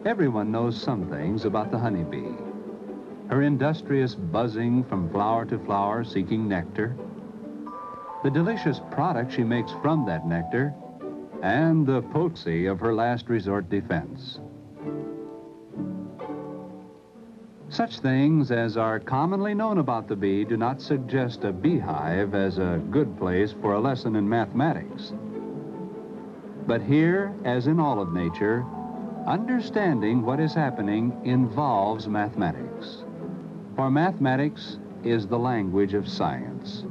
Everyone knows some things about the honeybee. Her industrious buzzing from flower to flower seeking nectar, the delicious product she makes from that nectar, and the potency of her last resort defense. Such things as are commonly known about the bee do not suggest a beehive as a good place for a lesson in mathematics. But here, as in all of nature, understanding what is happening involves mathematics. For mathematics is the language of science.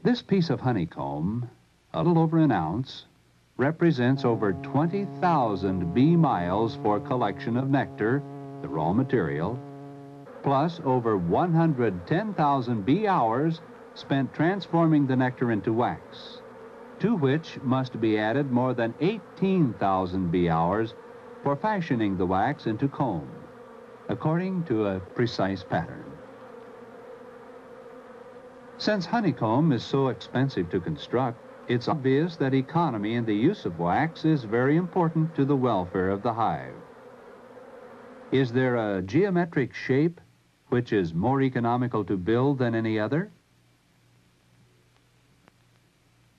This piece of honeycomb, a little over an ounce, represents over 20,000 bee miles for collection of nectar, the raw material, plus over 110,000 bee hours spent transforming the nectar into wax, to which must be added more than 18,000 bee hours for fashioning the wax into comb, according to a precise pattern. Since honeycomb is so expensive to construct, it's obvious that economy in the use of wax is very important to the welfare of the hive. Is there a geometric shape which is more economical to build than any other?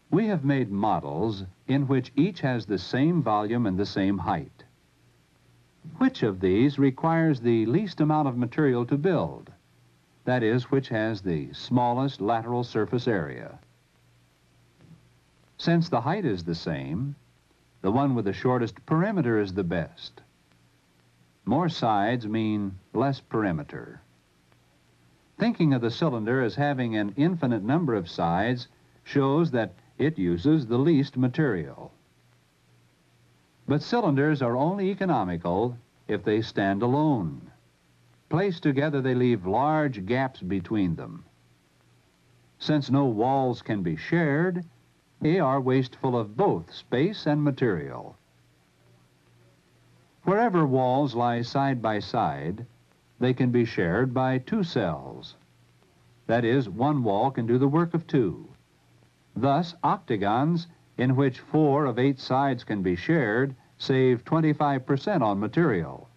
We have made models in which each has the same volume and the same height. Which of these requires the least amount of material to build? That is, which has the smallest lateral surface area? Since the height is the same, the one with the shortest perimeter is the best. More sides mean less perimeter. Thinking of the cylinder as having an infinite number of sides shows that it uses the least material. But cylinders are only economical if they stand alone. Placed together, they leave large gaps between them. Since no walls can be shared, they are wasteful of both space and material. Wherever walls lie side by side, they can be shared by two cells. That is, one wall can do the work of two. Thus, octagons, in which 4 of 8 sides can be shared, save 25% on material.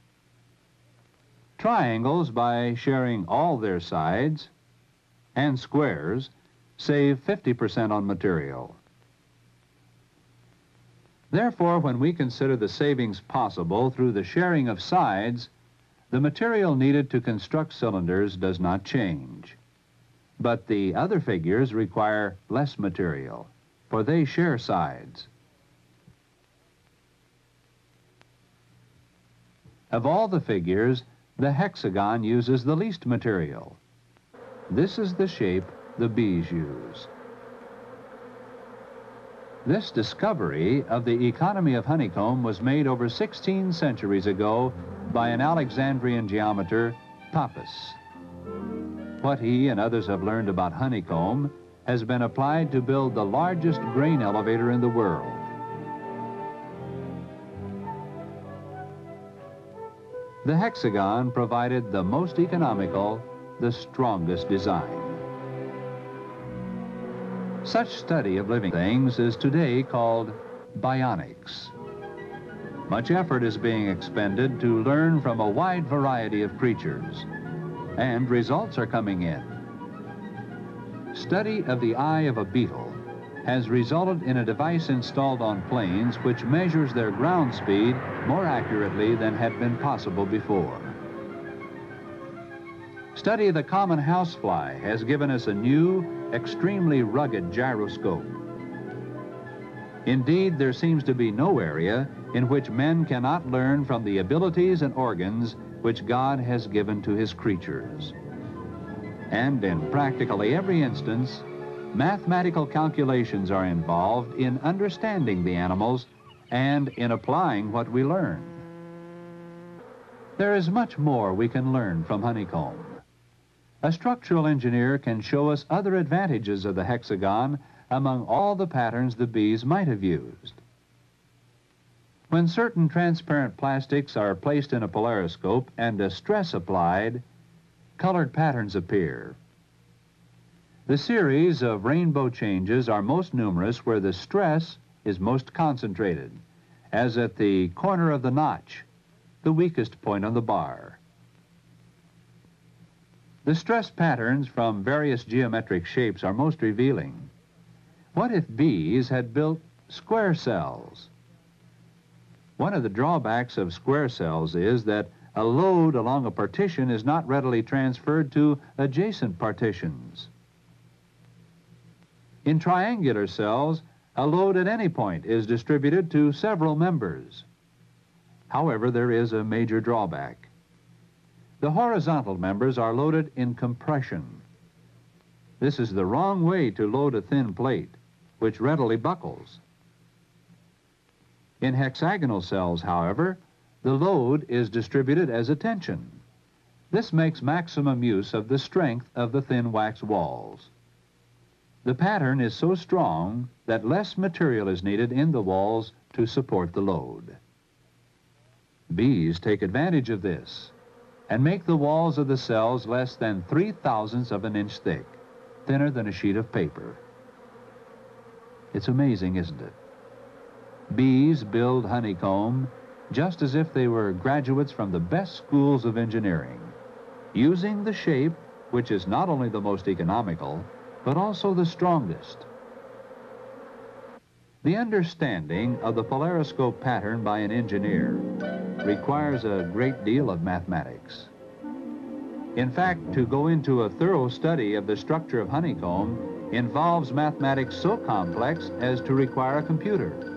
Triangles, by sharing all their sides, and squares, save 50% on material. Therefore, when we consider the savings possible through the sharing of sides, the material needed to construct cylinders does not change. But the other figures require less material, for they share sides. Of all the figures, the hexagon uses the least material. This is the shape the bees use. This discovery of the economy of honeycomb was made over 16 centuries ago by an Alexandrian geometer, Pappus. What he and others have learned about honeycomb has been applied to build the largest grain elevator in the world. The hexagon provided the most economical, the strongest design. Such study of living things is today called bionics. Much effort is being expended to learn from a wide variety of creatures, and results are coming in. Study of the eye of a beetle has resulted in a device installed on planes which measures their ground speed more accurately than had been possible before. Study of the common housefly has given us a new, extremely rugged gyroscope. Indeed, there seems to be no area in which men cannot learn from the abilities and organs which God has given to his creatures. And in practically every instance, mathematical calculations are involved in understanding the animals and in applying what we learn. There is much more we can learn from honeycomb. A structural engineer can show us other advantages of the hexagon among all the patterns the bees might have used. When certain transparent plastics are placed in a polariscope and a stress applied, colored patterns appear. The series of rainbow changes are most numerous where the stress is most concentrated, as at the corner of the notch, the weakest point on the bar. The stress patterns from various geometric shapes are most revealing. What if bees had built square cells? One of the drawbacks of square cells is that a load along a partition is not readily transferred to adjacent partitions. In triangular cells, a load at any point is distributed to several members. However, there is a major drawback. The horizontal members are loaded in compression. This is the wrong way to load a thin plate, which readily buckles. In hexagonal cells, however, the load is distributed as a tension. This makes maximum use of the strength of the thin wax walls. The pattern is so strong that less material is needed in the walls to support the load. Bees take advantage of this and make the walls of the cells less than 3/1000 of an inch thick, thinner than a sheet of paper. It's amazing, isn't it? Bees build honeycomb just as if they were graduates from the best schools of engineering, using the shape which is not only the most economical, but also the strongest. The understanding of the polariscope pattern by an engineer requires a great deal of mathematics. In fact, to go into a thorough study of the structure of honeycomb involves mathematics so complex as to require a computer.